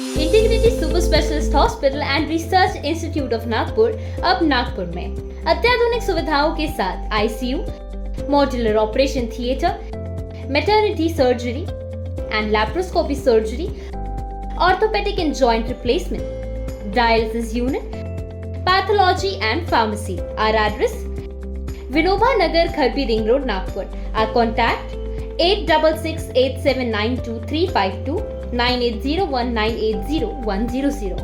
Integrity super specialist hospital and research institute of Nagpur अब नागपुर में अत्याधुनिक सुविधाओं के साथ ICU, modular operation theatre, maternity surgery and laparoscopy surgery, orthopaedic and joint replacement, dialysis unit, pathology and pharmacy. Our address: Vinoba Nagar, Kharbi Ring Road, Nagpur. Our contact: 8668792352 9801980100.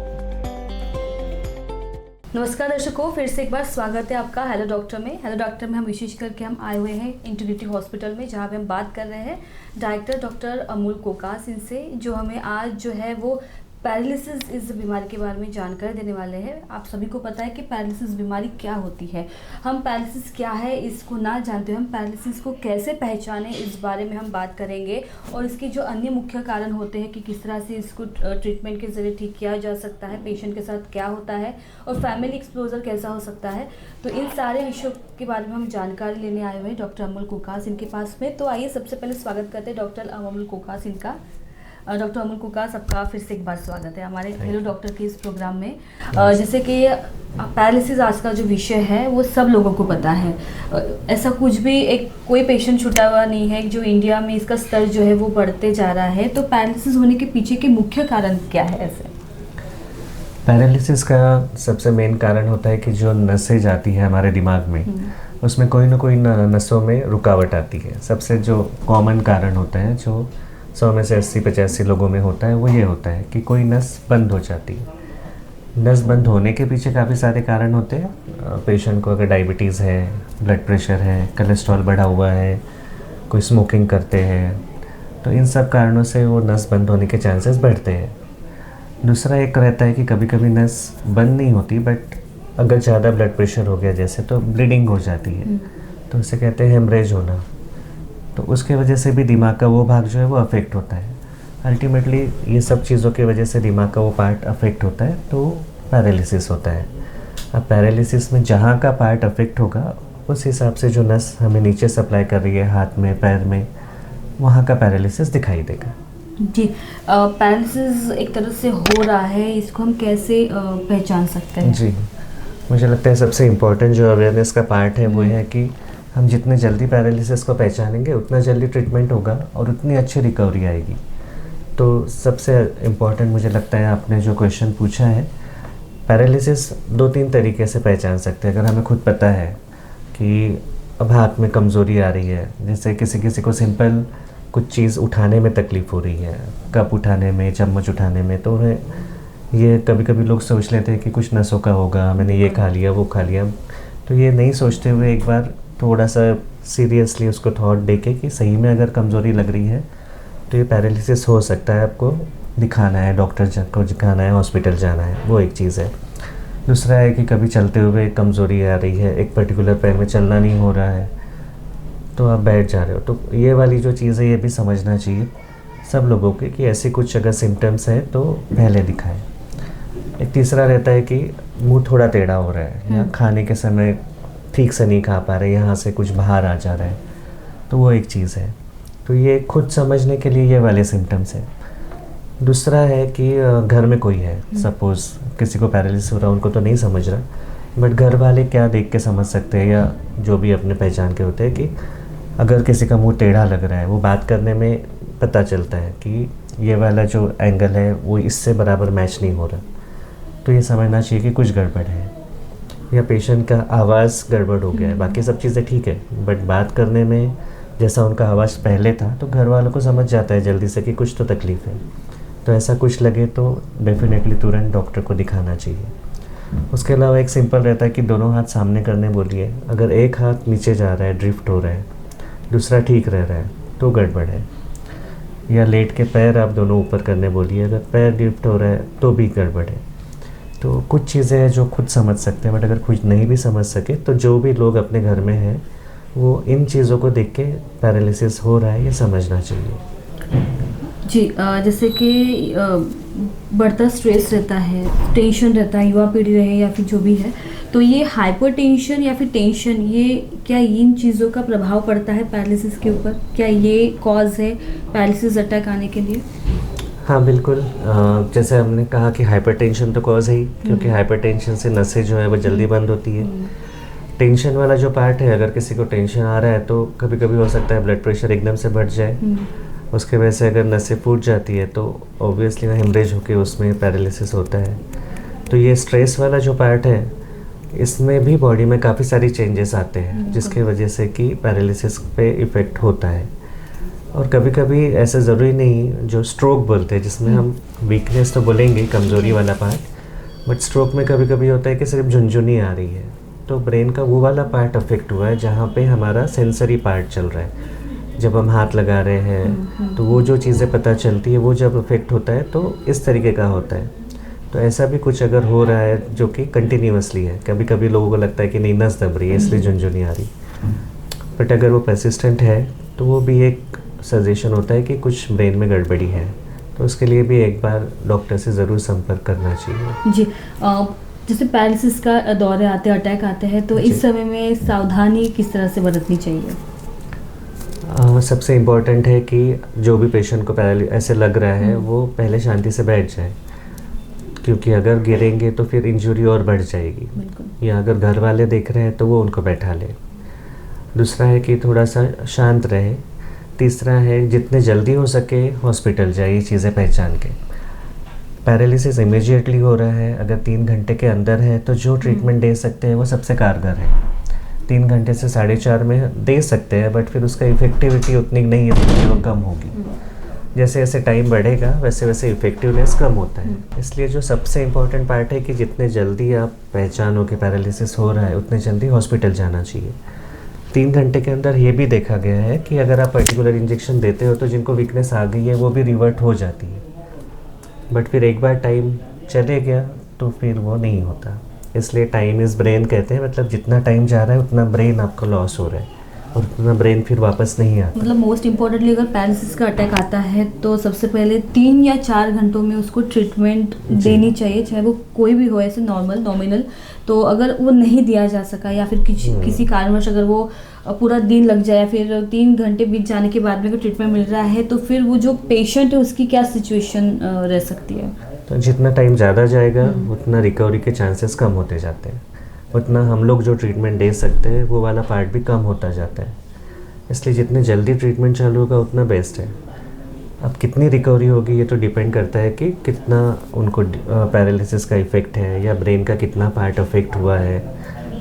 नमस्कार दर्शकों, फिर से एक बार स्वागत है आपका हेलो डॉक्टर में. हेलो डॉक्टर में हम विशेष करके हम आए हुए हैं इंटीग्रिटी हॉस्पिटल में, जहाँ पे हम बात कर रहे हैं डायरेक्टर डॉक्टर अमूल कोकास इनसे, जो हमें आज जो है वो पैरालिसिस इस बीमारी के बारे में जानकारी देने वाले हैं. आप सभी को पता है कि पैरालिसिस बीमारी क्या होती है. हम पैरालिसिस क्या है इसको ना जानते हुए हम पैरालिसिस को कैसे पहचानें, इस बारे में हम बात करेंगे. और इसके जो अन्य मुख्य कारण होते हैं कि किस तरह से इसको ट्रीटमेंट के जरिए ठीक किया जा सकता है, पेशेंट के साथ क्या होता है और फैमिली एक्सपोजर कैसा हो सकता है. तो इन सारे विषयों के बारे में हम जानकारी लेने आए हुए हैं डॉक्टर अमूल कोकास इनके पास में. तो आइए सबसे पहले स्वागत करते हैं डॉक्टर अमूल कोकास इनका. डॉक्टर अमूल कोकास, आपका फिर से एक बार स्वागत है हमारे हेलो डॉक्टर के इस प्रोग्राम में. जैसे कि पैरालिसिस आज का जो विषय है वो सब लोगों को पता है. ऐसा कुछ भी कोई पेशेंट छूटा हुआ नहीं है. जो इंडिया में इसका स्तर जो है वो बढ़ते जा रहा है. तो पैरालिसिस होने के पीछे के मुख्य कारण क्या है? ऐसे पैरालिसिस का सबसे मेन कारण होता है कि जो नसें जाती है हमारे दिमाग में, उसमें कोई ना कोई नसों में रुकावट आती है. सबसे जो कॉमन कारण होता है, जो 100 में से 80-85 लोगों में होता है, वो ये होता है कि कोई नस बंद हो जाती है. नस बंद होने के पीछे काफ़ी सारे कारण होते हैं. पेशेंट को अगर डायबिटीज़ है, ब्लड प्रेशर है, कोलेस्ट्रॉल बढ़ा हुआ है, कोई स्मोकिंग करते हैं, तो इन सब कारणों से वो नस बंद होने के चांसेस बढ़ते हैं. दूसरा एक रहता है कि कभी कभी नस बंद नहीं होती, बट अगर ज़्यादा ब्लड प्रेशर हो गया जैसे, तो ब्लीडिंग हो जाती है, तो इसे कहते हैं हेमरेज होना. तो उसके वजह से भी दिमाग का वो भाग जो है वो अफेक्ट होता है. अल्टीमेटली ये सब चीज़ों की वजह से दिमाग का वो पार्ट अफेक्ट होता है, तो पैरालिसिस होता है. अब पैरालिसिस में जहाँ का पार्ट अफेक्ट होगा, उस हिसाब से जो नस हमें नीचे सप्लाई कर रही है हाथ में, पैर में, वहाँ का पैरालिसिस दिखाई देगा. जी, पैरालिसिस एक तरह से हो रहा है, इसको हम कैसे पहचान सकते हैं? जी, मुझे लगता है सबसे इम्पोर्टेंट जो अवेयरनेस का पार्ट है वो है कि हम जितने जल्दी पैरालिसिस को पहचानेंगे उतना जल्दी ट्रीटमेंट होगा और उतनी अच्छी रिकवरी आएगी. तो सबसे इम्पॉर्टेंट मुझे लगता है, आपने जो क्वेश्चन पूछा है, पैरालिसिस 2-3 तरीके से पहचान सकते हैं. अगर हमें खुद पता है कि अब हाथ में कमज़ोरी आ रही है, जैसे किसी को सिंपल कुछ चीज़ उठाने में तकलीफ़ हो रही है, कप उठाने में, चम्मच उठाने में, तो ये कभी कभी लोग सोच लेते हैं कि कुछ नसों का होगा, मैंने ये खा लिया, वो खा लिया. तो ये नहीं सोचते हुए एक बार थोड़ा सा सीरियसली उसको थॉट देके कि सही में अगर कमज़ोरी लग रही है तो ये पैरालिसिस हो सकता है, आपको दिखाना है, डॉक्टर को दिखाना है, हॉस्पिटल जाना है, वो एक चीज़ है. दूसरा है कि कभी चलते हुए कमज़ोरी आ रही है, एक पर्टिकुलर पैर में चलना नहीं हो रहा है, तो आप बैठ जा रहे हो, तो ये वाली जो चीज़ है ये भी समझना चाहिए सब लोगों के कि ऐसी कुछ अगर सिम्टम्स है तो पहले दिखाएं. एक तीसरा रहता है कि मुँह थोड़ा टेढ़ा हो रहा है, या खाने के समय ठीक से नहीं खा पा रहे, यहाँ से कुछ बाहर आ जा रहा है, तो वो एक चीज़ है. तो ये खुद समझने के लिए ये वाले सिम्टम्स हैं. दूसरा है कि घर में कोई है, सपोज़ किसी को पैरालिसिस हो रहा है, उनको तो नहीं समझ रहा, बट घर वाले क्या देख के समझ सकते हैं, या जो भी अपने पहचान के होते हैं, कि अगर किसी का मुँह टेढ़ा लग रहा है, वो बात करने में पता चलता है कि ये वाला जो एंगल है वो इससे बराबर मैच नहीं हो रहा, तो ये समझना चाहिए कि कुछ गड़बड़ है. या पेशेंट का आवाज़ गड़बड़ हो गया है, बाकी सब चीज़ें ठीक है, बट बात करने में जैसा उनका आवाज़ पहले था, तो घर वालों को समझ जाता है जल्दी से कि कुछ तो तकलीफ़ है. तो ऐसा कुछ लगे तो डेफिनेटली तुरंत डॉक्टर को दिखाना चाहिए. उसके अलावा एक सिंपल रहता है कि दोनों हाथ सामने करने बोलिए. अगर एक हाथ नीचे जा रहा है, ड्रिफ्ट हो रहा है, दूसरा ठीक रह रहा है, तो गड़बड़ है. या लेट के पैर आप दोनों ऊपर करने बोलिए. अगर पैर ड्रिफ्ट हो रहा है तो भी गड़बड़ है. तो कुछ चीज़ें हैं जो खुद समझ सकते हैं, बट अगर खुद नहीं भी समझ सके तो जो भी लोग अपने घर में हैं वो इन चीज़ों को देख के पैरालिसिस हो रहा है ये समझना चाहिए. जी, जैसे कि बढ़ता स्ट्रेस रहता है, टेंशन रहता है, युवा पीढ़ी रहे या फिर जो भी है, तो ये हाइपरटेंशन या फिर टेंशन, ये क्या इन चीज़ों का प्रभाव पड़ता है पैरालिसिस के ऊपर? क्या ये कॉज है पैरालिसिस अटैक आने के लिए? हाँ बिल्कुल, जैसे हमने कहा कि हाइपरटेंशन तो कॉज है ही, क्योंकि हाइपरटेंशन से नसें जो है वो जल्दी बंद होती है। टेंशन वाला जो पार्ट है, अगर किसी को टेंशन आ रहा है तो कभी कभी हो सकता है ब्लड प्रेशर एकदम से बढ़ जाए, उसके वजह से अगर नसें फूट जाती है तो ऑब्वियसली हेमरेज होकर उसमें पैरालिसिस होता है। तो ये स्ट्रेस वाला जो पार्ट है, इसमें भी बॉडी में काफ़ी सारी चेंजेस आते हैं, जिसके वजह से कि पैरालिसिस पे इफ़ेक्ट होता है। और कभी कभी ऐसा ज़रूरी नहीं, जो स्ट्रोक बोलते हैं जिसमें हम वीकनेस तो बोलेंगे, कमज़ोरी वाला पार्ट, बट स्ट्रोक में कभी कभी होता है कि सिर्फ झुनझुनी आ रही है, तो ब्रेन का वो वाला पार्ट अफेक्ट हुआ है जहाँ पे हमारा सेंसरी पार्ट चल रहा है। जब हम हाथ लगा रहे हैं तो वो जो चीज़ें पता चलती है, वो जब अफेक्ट होता है तो इस तरीके का होता है। तो ऐसा भी कुछ अगर हो रहा है जो कि कंटिन्यूअसली है, कभी कभी लोगों को लगता है कि नहीं नस दब रही है इसलिए झुनझुनी आ रही, बट अगर वो परसिस्टेंट है तो वो भी एक सजेशन होता है कि कुछ ब्रेन में गड़बड़ी है, तो उसके लिए भी एक बार डॉक्टर से ज़रूर संपर्क करना चाहिए। जी, जैसे पैरालिसिस का दौरे आते हैं, अटैक आते हैं, तो इस समय में सावधानी किस तरह से बरतनी चाहिए? सबसे इम्पोर्टेंट है कि जो भी पेशेंट को ऐसे लग रहा है वो पहले शांति से बैठ जाए, क्योंकि अगर गिरेंगे तो फिर इंजरी और बढ़ जाएगी, या अगर घर वाले देख रहे हैं तो वो उनको बैठा ले। दूसरा है कि थोड़ा सा शांत रहे। तीसरा है जितने जल्दी हो सके हॉस्पिटल जाए ये चीज़ें पहचान के। पैरालिसिस इमीडिएटली हो रहा है, अगर 3 घंटे के अंदर है तो जो ट्रीटमेंट दे सकते हैं वो सबसे कारगर है। 3 घंटे से 4.5 में दे सकते हैं, बट फिर उसका इफ़ेक्टिविटी उतनी नहीं है, वो कम होगी। जैसे जैसे टाइम बढ़ेगा वैसे वैसे इफ़ेक्टिवनेस कम होता है। इसलिए जो सबसे इम्पोर्टेंट पार्ट है कि जितने जल्दी आप पहचानो कि पैरालिसिस हो रहा है उतने जल्दी हॉस्पिटल जाना चाहिए। 3 घंटे के अंदर ये भी देखा गया है कि अगर आप पर्टिकुलर इंजेक्शन देते हो तो जिनको वीकनेस आ गई है वो भी रिवर्ट हो जाती है, बट फिर एक बार टाइम चले गया तो फिर वो नहीं होता। इसलिए टाइम इज़ ब्रेन कहते हैं, मतलब जितना टाइम जा रहा है उतना ब्रेन आपका लॉस हो रहा है और उतना ब्रेन फिर वापस नहीं आता। मतलब मोस्ट इम्पोर्टेंटली अगर पैरालिसिस का अटैक आता है तो सबसे पहले 3 या 4 घंटों में उसको ट्रीटमेंट देनी चाहिए, चाहे वो कोई भी हो, ऐसे नॉमिनल। तो अगर वो नहीं दिया जा सका या फिर किसी कारणवश अगर वो पूरा दिन लग जाए, फिर 3 घंटे बीत जाने के बाद में अगर ट्रीटमेंट मिल रहा है, तो फिर वो जो पेशेंट है उसकी क्या सिचुएशन रह सकती है? तो जितना टाइम ज़्यादा जाएगा उतना रिकवरी के चांसेस कम होते जाते हैं, उतना हम लोग जो ट्रीटमेंट दे सकते हैं वो वाला पार्ट भी कम होता जाता है। इसलिए जितने जल्दी ट्रीटमेंट चालू होगा उतना बेस्ट है। अब कितनी रिकवरी होगी ये तो डिपेंड करता है कि कितना उनको पैरालिसिस का इफ़ेक्ट है या ब्रेन का कितना पार्ट अफेक्ट हुआ है।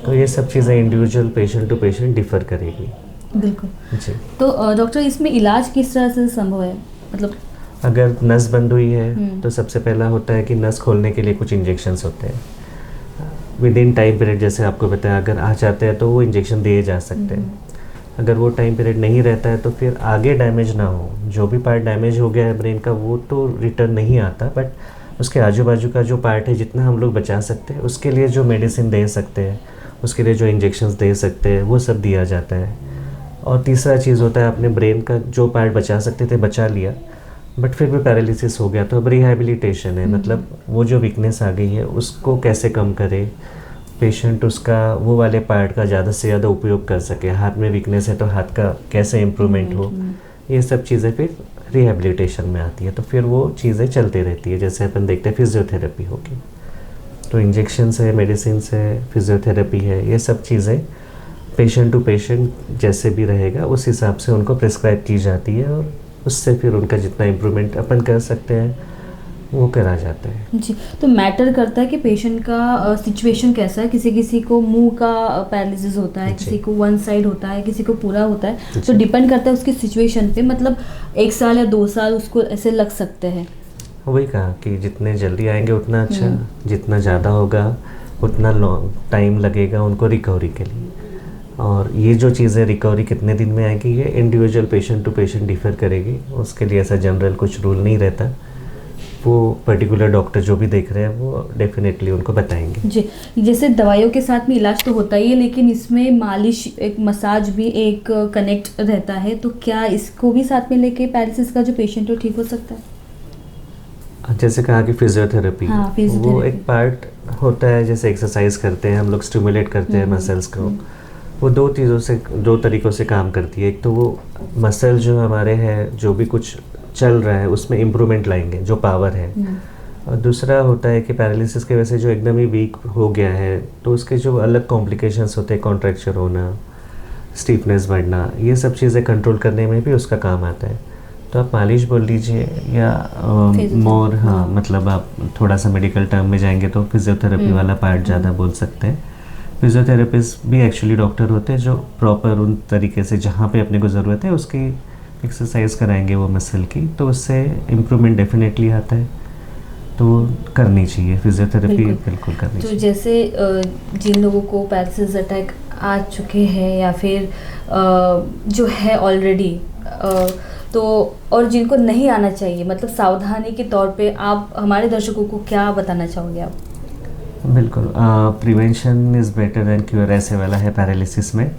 तो ये सब चीज़ें individual patient to patient differ करेगी। बिल्कुल जी। तो डॉक्टर इसमें इलाज किस तरह से संभव है? मतलब अगर नस बंद हुई है तो सबसे पहला होता है कि नस खोलने के लिए कुछ इंजेक्शंस होते हैं विद इन टाइम पीरियड। जैसे आपको बताया, अगर आ जाते हैं तो वो इंजेक्शन दिए जा सकते हैं। अगर वो टाइम पीरियड नहीं रहता है तो फिर आगे डैमेज ना हो, जो भी पार्ट डैमेज हो गया है ब्रेन का वो तो रिटर्न नहीं आता, बट उसके आजू बाजू का जो पार्ट है जितना हम लोग बचा सकते हैं उसके लिए जो मेडिसिन दे सकते हैं, उसके लिए जो इंजेक्शंस दे सकते हैं वो सब दिया जाता है। और तीसरा चीज़ होता है अपने ब्रेन का जो पार्ट बचा सकते थे बचा लिया, बट फिर भी पैरालिसिस हो गया तो अब रिहैबिलिटेशन है, मतलब वो जो वीकनेस आ गई है उसको कैसे कम करे पेशेंट, उसका वो वाले पार्ट का ज़्यादा से ज़्यादा उपयोग कर सके। हाथ में वीकनेस है तो हाथ का कैसे इम्प्रूवमेंट हो, ये सब चीज़ें फिर रिहैबिलिटेशन में आती है। तो फिर वो चीज़ें चलती रहती है। जैसे अपन देखते हैं फिजियोथेरेपी होगी तो इंजेक्शन है, मेडिसिन है, फिजियोथेरेपी है, ये सब चीज़ें पेशेंट टू पेशेंट जैसे भी रहेगा उस हिसाब से उनको प्रिस्क्राइब की जाती है और उससे फिर उनका जितना इम्प्रूवमेंट अपन कर सकते हैं वो करा जाता है। जी, तो मैटर करता है कि पेशेंट का सिचुएशन कैसा है। किसी को मुंह का पैरालिसिस होता है, किसी को 1 साइड होता है, किसी को पूरा होता है, तो डिपेंड करता है उसकी सिचुएशन पे। मतलब 1 साल या 2 साल उसको ऐसे लग सकते हैं। वही कहा कि जितने जल्दी आएंगे उतना अच्छा, जितना ज़्यादा होगा उतना लॉन्ग टाइम लगेगा उनको रिकवरी के लिए। और ये जो चीज़ें रिकवरी कितने दिन में आएगी ये individual patient to patient differ करेगी, उसके लिए ऐसा जनरल कुछ रूल नहीं रहता। वो पर्टिकुलर डॉक्टर जो भी देख रहे हैं वो डेफिनेटली उनको बताएंगे। जी, जैसे दवाइयों के साथ में इलाज तो होता ही है, लेकिन इसमें मालिश, एक मसाज भी एक कनेक्ट रहता है, तो क्या इसको भी साथ में लेके पैरालिसिस का जो पेशेंट है ठीक हो सकता है? जैसे कहा कि फिजियोथेरेपी, हाँ, फिजियोथेरेपी वो एक पार्ट होता है। जैसे एक्सरसाइज करते हैं हम लोग, स्टिमुलेट करते हैं मसल्स को, वो 2 तरीकों से काम करती है। एक तो वो मसल जो हमारे हैं जो भी कुछ चल रहा है उसमें इम्प्रूवमेंट लाएंगे, जो पावर है। और दूसरा होता है कि पैरालिसिस की वजह से जो एकदम ही वीक हो गया है तो उसके जो अलग कॉम्प्लिकेशंस होते हैं, कॉन्ट्रैक्चर होना, स्टीफनेस बढ़ना, ये सब चीज़ें कंट्रोल करने में भी उसका काम आता है। तो आप मालिश बोल लीजिए या मोर, हाँ मतलब आप थोड़ा सा मेडिकल टर्म में जाएंगे तो फिजियोथेरेपी वाला पार्ट ज़्यादा बोल सकते हैं। फिजियोथेरेपिस्ट भी एक्चुअली डॉक्टर होते हैं जो प्रॉपर उन तरीके से जहाँ पे अपने को ज़रूरत है उसकी एक्सरसाइज कराएंगे वो मसल की, तो उससे इम्प्रूवमेंट डेफिनेटली आता है। तो करनी चाहिए फिजियोथेरेपी, बिल्कुल करनी तो चाहिए। जैसे जिन लोगों को पैरालिसिस अटैक आ चुके हैं या फिर जो है ऑलरेडी, तो और जिनको नहीं आना चाहिए, मतलब सावधानी के तौर पे आप हमारे दर्शकों को क्या बताना चाहोगे आप? बिल्कुल, prevention is better than cure, ऐसे वाला है पैरालिसिस में।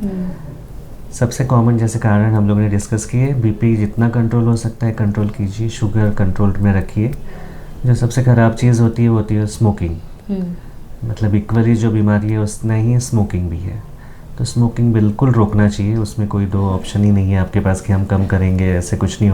सबसे कॉमन जैसे कारण हम लोगों ने डिस्कस किए, बीपी जितना कंट्रोल हो सकता है कंट्रोल कीजिए, शुगर कंट्रोल में रखिए। जो सबसे ख़राब चीज़ होती है स्मोकिंग। मतलब इक्वली जो बीमारी है उतना ही स्मोकिंग भी है। तो स्मोकिंग बिल्कुल रोकना चाहिए, उसमें कोई दो ऑप्शन ही नहीं है आपके पास कि हम कम करेंगे, ऐसे कुछ नहीं